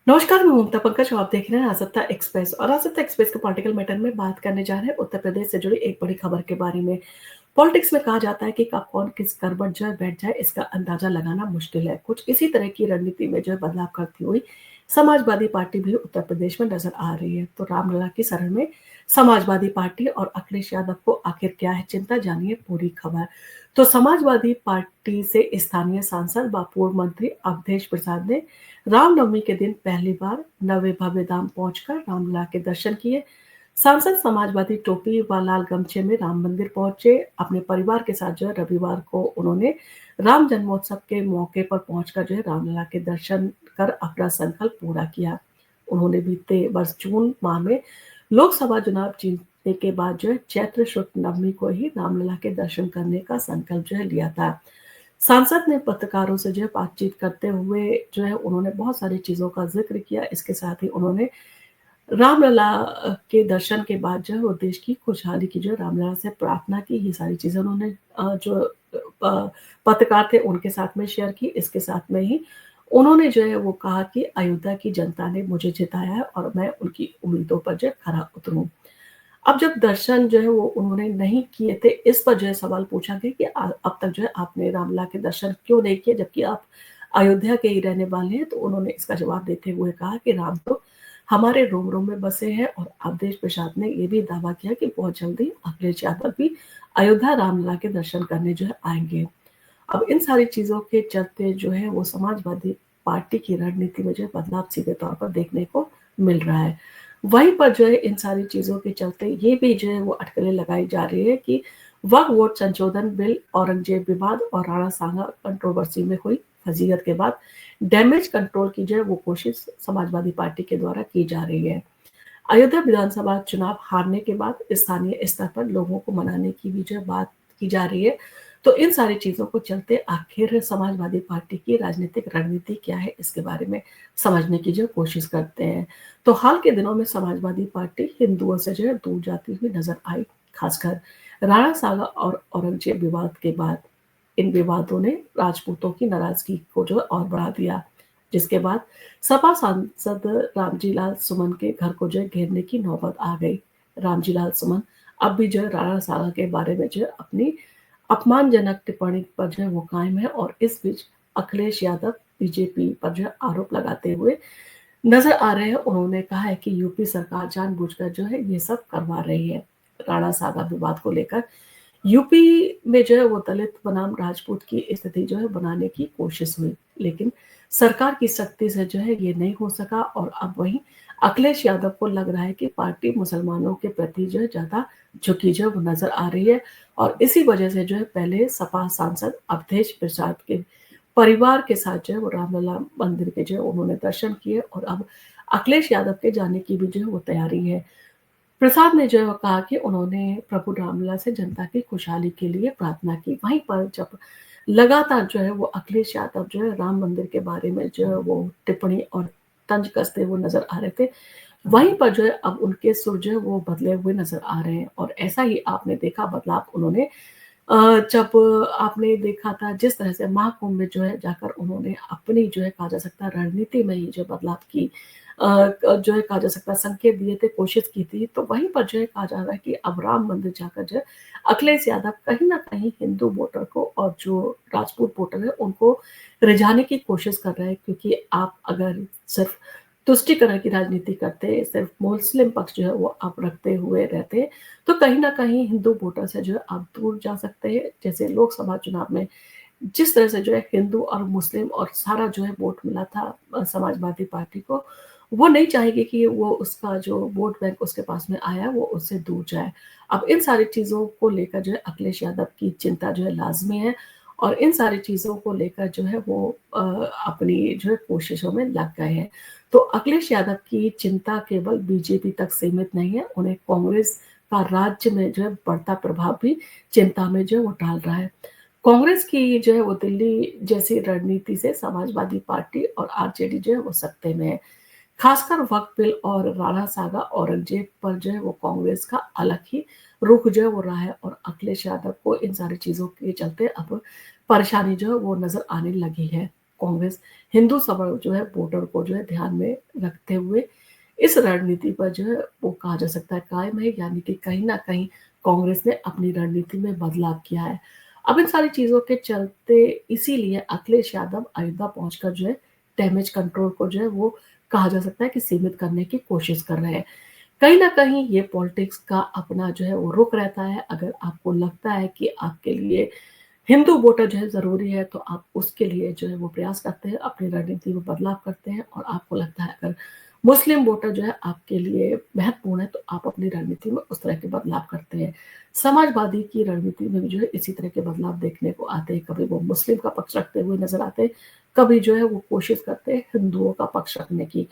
नमस्कार, मैं ममता पंकज और आप देख रहे हैं आज़ादता एक्सप्रेस और आज़ादता एक्सप्रेस के पॉलिटिकल मैटर में बात करने जा रहे हैं उत्तर प्रदेश से जुड़ी एक बड़ी खबर के बारे में। पॉलिटिक्स में कहा जाता है कि कब कौन किस करवट जो है बैठ जाए इसका अंदाजा लगाना मुश्किल है। कुछ इसी तरह की रणनीति में जो है बदलाव करती हुई समाजवादी पार्टी भी उत्तर प्रदेश में नजर आ रही है। तो रामलला की शरण में समाजवादी पार्टी और अखिलेश यादव को आखिर क्या है चिंता, जानिए पूरी खबर। तो समाजवादी पार्टी से स्थानीय सांसद व पूर्व मंत्री अवधेश प्रसाद ने रामनवमी के दिन पहली बार नवे भव्य धाम पहुंचकर रामलला के दर्शन किए। सांसद समाजवादी टोपी व लाल गमछे में राम मंदिर पहुंचे। अपने परिवार के साथ जो है रविवार को उन्होंने राम जन्मोत्सव के मौके पर पहुंचकर जो है रामलला के दर्शन कर अपना संकल्प पूरा किया। उन्होंने बीते वर्ष जून माह में लोकसभा चुनाव जीतने के बाद जो है चैत्र शुक्ल नवमी को ही रामलला के दर्शन करने का संकल्प जो है लिया था। सांसद ने पत्रकारों से जो है बातचीत करते हुए जो है उन्होंने बहुत सारी चीज़ों का ज़िक्र किया। इसके साथ ही उन्होंने रामलला के दर्शन के बाद जो है वो देश की खुशहाली की जो है रामलला से प्रार्थना की। ये सारी चीज़ें उन्होंने जो पत्रकार थे उनके साथ में शेयर की। इसके साथ में ही उन्होंने जो है वो कहा कि अयोध्या की जनता ने मुझे जिताया है और मैं उनकी उम्मीदों पर जो है खरा उतरूँ। अब जब दर्शन जो है वो उन्होंने नहीं किए थे, इस पर जो है सवाल पूछा गया कि अब तक जो है आपने रामलला के दर्शन क्यों नहीं किए जबकि आप अयोध्या के ही रहने वाले हैं? तो उन्होंने इसका जवाब देते हुए कहा कि राम तो हमारे रोम-रोम में बसे हैं और अवधेश प्रसाद ने ये भी दावा किया कि बहुत जल्दी अखिलेश यादव भी अयोध्या रामलला के दर्शन करने जो है आएँगे। अब इन सारी चीज़ों के चलते जो है वो समाजवादी पार्टी की रणनीति में जो है बदलाव सीधे तौर पर देखने को मिल रहा है। वहीं पर जो है इन सारी चीज़ों के चलते ये भी जो है वो अटकलें लगाई जा रही है कि वक्फ बोर्ड संशोधन बिल, औरंगजेब विवाद और राणा सांगा कंट्रोवर्सी में हुई फजीहत के बाद डैमेज कंट्रोल की जो है वो कोशिश समाजवादी पार्टी के द्वारा की जा रही है। अयोध्या विधानसभा चुनाव हारने के बाद स्थानीय स्तर पर लोगों को मनाने की भी जो बात की जा रही है। तो इन सारी चीज़ों को चलते आखिर समाजवादी पार्टी की राजनीतिक रणनीति क्या है, इसके बारे में समझने की जो कोशिश करते हैं। तो हाल के दिनों में समाजवादी पार्टी हिंदुओं से जो है दूर जाती हुई नजर आई, खासकर राणा सागा और औरंगजेब विवाद के बाद। इन विवादों ने राजपूतों की नाराजगी को जो है और बढ़ा दिया, जिसके बाद सपा सांसद रामजी लाल सुमन के घर को जो है घेरने की नौबत आ गई। रामजी लाल सुमन अब भी जो है राणा सागा के बारे में जो है अपनी अपमानजनक टिप्पणी पर जो है वो कायम है और इस बीच अखिलेश यादव बीजेपी पर जो है आरोप लगाते हुए नजर आ रहे हैं। उन्होंने कहा है कि यूपी सरकार जानबूझकर जो है ये सब करवा रही है। राणा सागा विवाद को लेकर यूपी में जो है वो दलित बनाम राजपूत की स्थिति जो है बनाने की कोशिश हुई, लेकिन सरकार की सख्ती से जो है ये नहीं हो सका और अब वहीं अखिलेश यादव को लग रहा है कि पार्टी मुसलमानों के प्रति जो है ज़्यादा झुकी जो है वो नज़र आ रही है और इसी वजह से जो है पहले सपा सांसद अवधेश प्रसाद के परिवार के साथ जो है वो रामलला मंदिर के जो है उन्होंने दर्शन किए और अब अखिलेश यादव के जाने की भी जो है वो तैयारी है। प्रसाद ने जो है कहा कि उन्होंने प्रभु रामलला से जनता की खुशहाली के लिए प्रार्थना की। वहीं पर जब लगातार जो है वो अखिलेश यादव जो है राम मंदिर के बारे में जो है वो टिप्पणी और तंज कसते हुए नज़र आ रहे थे, वहीं पर जो है अब उनके सुर जो है वो बदले हुए नज़र आ रहे हैं और ऐसा ही आपने देखा बदलाव उन्होंने जब आपने देखा था जिस तरह से महाकुंभ में जो है जाकर उन्होंने अपनी जो है कहा जा सकता है रणनीति में ही जो बदलाव की जो है कहा जा सकता है संकेत दिए थे, कोशिश की थी, तो वहीं पर जो है कहा जा रहा है कि अब राम मंदिर जाकर जो है अखिलेश यादव कहीं न कहीं हिंदू वोटर को और जो राजपूत वोटर है उनको रिझाने की कोशिश कर रहे हैं क्योंकि आप अगर सिर्फ तुष्टिकरण की राजनीति करते, सिर्फ मुस्लिम पक्ष जो है वो आप रखते हुए रहते, तो कहीं न कहीं हिंदू वोटर से जो है आप दूर जा सकते हैं। जैसे लोकसभा चुनाव में जिस तरह से जो है हिंदू और मुस्लिम और सारा जो है वोट मिला था समाजवादी पार्टी को, वो नहीं चाहेगी कि वो उसका जो वोट बैंक उसके पास में आया वो उससे दूर जाए। अब इन सारी चीज़ों को लेकर जो है अखिलेश यादव की चिंता जो है लाज़मी है और इन सारी चीज़ों को लेकर जो है वो अपनी जो है कोशिशों में लग गए हैं। तो अखिलेश यादव की चिंता केवल बीजेपी तक सीमित नहीं है, उन्हें कांग्रेस का राज्य में जो है बढ़ता प्रभाव भी चिंता में जो है वो डाल रहा है। कांग्रेस की जो है वो दिल्ली जैसी रणनीति से समाजवादी पार्टी और आरजेडी जो है वो सत्ते में है। खासकर वक्फ बिल और राणा सागा औरंगजेब पर जो है वो कांग्रेस का अलग ही रुख जो है वो रहा है और अखिलेश यादव को इन सारी चीज़ों के चलते अब परेशानी जो है वो नज़र आने लगी है। कांग्रेस हिंदू सवर्ण जो है वोटर को जो है ध्यान में रखते हुए इस रणनीति पर जो है वो कहा जा सकता है कायम है, यानी कि कहीं न कहीं कांग्रेस ने अपनी रणनीति में बदलाव किया है। अब इन सारी चीज़ों के चलते इसीलिए अखिलेश यादव अयोध्या पहुँचकर जो है डैमेज कंट्रोल को जो है वो कहा जा सकता है कि सीमित करने की कोशिश कर रहे हैं। कहीं न कहीं ये पॉलिटिक्स का अपना जो है वो रुख रहता है। अगर आपको लगता है कि आपके लिए हिंदू वोटर जो है ज़रूरी है, तो आप उसके लिए जो है वो प्रयास करते हैं, अपनी रणनीति में बदलाव करते हैं और आपको लगता है अगर मुस्लिम वोटर जो है आपके लिए महत्वपूर्ण है, तो आप अपनी रणनीति में उस तरह के बदलाव करते हैं। समाजवादी की रणनीति में भी जो है इसी तरह के बदलाव देखने को आते हैं। कभी वो मुस्लिम का पक्ष रखते हुए नज़र आते हैं, कभी जो है वो कोशिश करते हैं हिंदुओं का पक्ष रखने की।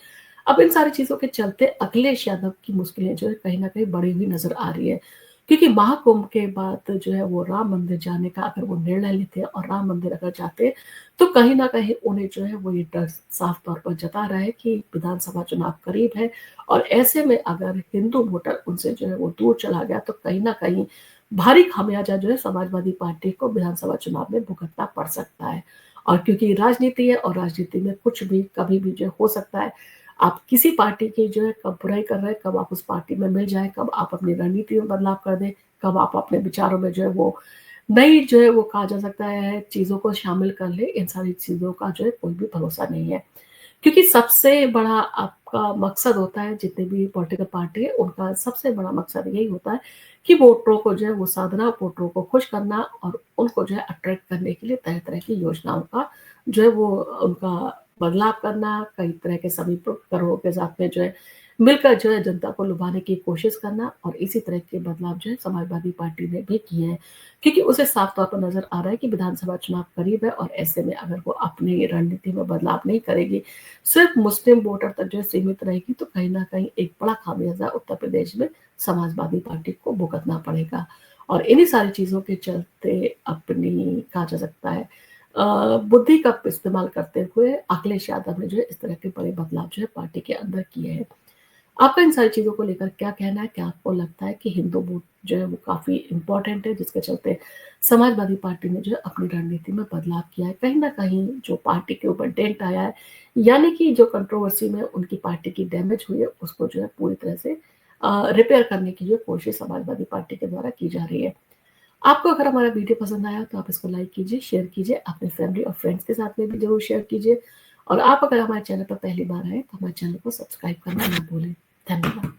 अब इन सारी चीज़ों के चलते अखिलेश यादव की मुश्किलें जो है कहीं न कहीं बढ़ी हुई नज़र आ रही है। क्योंकि महाकुंभ के बाद जो है वो राम मंदिर जाने का अगर वो निर्णय लेते हैं और राम मंदिर अगर जाते, तो कहीं न कहीं उन्हें जो है वो ये डर साफ तौर पर जता रहा है कि विधानसभा चुनाव करीब है और ऐसे में अगर हिंदू वोटर उनसे जो है वो दूर चला गया, तो कहीं न कहीं भारी खामियाजा जो है समाजवादी पार्टी को विधानसभा चुनाव में भुगतना पड़ सकता है। और क्योंकि राजनीति है और राजनीति में कुछ भी, कभी भी जो है हो सकता है। आप किसी पार्टी की जो है कब बुराई कर रहे हैं, कब आप उस पार्टी में मिल जाएँ, कब आप अपनी रणनीति में बदलाव कर दें, कब आप अपने विचारों में जो है वो नई जो है वो कहा जा सकता है चीज़ों को शामिल कर लें, इन सारी चीज़ों का जो है कोई भी भरोसा नहीं है। क्योंकि सबसे बड़ा आपका मकसद होता है जितने भी पॉलिटिकल पार्टी है, उनका सबसे बड़ा मकसद यही होता है कि वोटरों को जो है वो साधना, वोटरों को खुश करना और उनको जो है अट्रैक्ट करने के लिए तरह-तरह की योजनाओं का जो है वो उनका बदलाव करना, कई तरह के समीकरणों के साथ में जो है मिलकर जो है जनता को लुभाने की कोशिश करना और इसी तरह के बदलाव जो है समाजवादी पार्टी ने भी किए हैं। क्योंकि उसे साफ तौर पर नज़र आ रहा है कि विधानसभा चुनाव करीब है और ऐसे में अगर वो अपनी रणनीति में बदलाव नहीं करेगी, सिर्फ मुस्लिम वोटर तक जो है सीमित रहेगी, तो कहीं न कहीं एक बड़ा खामियाज़ा उत्तर प्रदेश में समाजवादी पार्टी को भुगतना पड़ेगा। और इन्हीं सारी चीज़ों के चलते अपनी कहा जा सकता है बुद्धि का इस्तेमाल करते हुए अखिलेश यादव ने जो है इस तरह के बड़े बदलाव जो है पार्टी के अंदर किए हैं। आपका इन सारी चीज़ों को लेकर क्या कहना है? क्या आपको लगता है कि हिंदू वोट जो है वो काफ़ी इम्पोर्टेंट है जिसके चलते समाजवादी पार्टी ने जो है अपनी रणनीति में बदलाव किया है? कहीं न कहीं जो पार्टी के ऊपर डेंट आया है, यानी कि जो कंट्रोवर्सी में उनकी पार्टी की डैमेज हुई है, उसको जो है पूरी तरह से रिपेयर करने की जो कोशिश समाजवादी पार्टी के द्वारा की जा रही है। आपको अगर हमारा वीडियो पसंद आया तो आप इसको लाइक कीजिए, शेयर कीजिए, अपने फैमिली और फ्रेंड्स के साथ में भी ज़रूर शेयर कीजिए और आप अगर हमारे चैनल पर पहली बार आए तो हमारे चैनल को सब्सक्राइब करना ना भूलें। धन्यवाद।